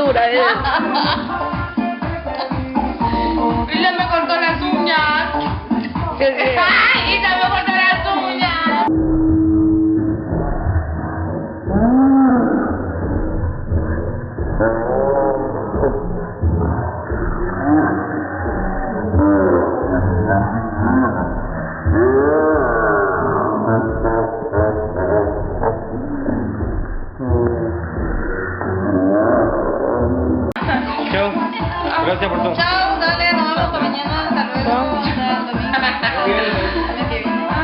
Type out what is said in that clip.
dura. Ella me cortó las uñas. ¡Ay! Ella me cortó las uñas. Chao. Gracias por todo. Chao, dale, nos vemos para mañana. Hasta luego. Chao. Hasta el domingo.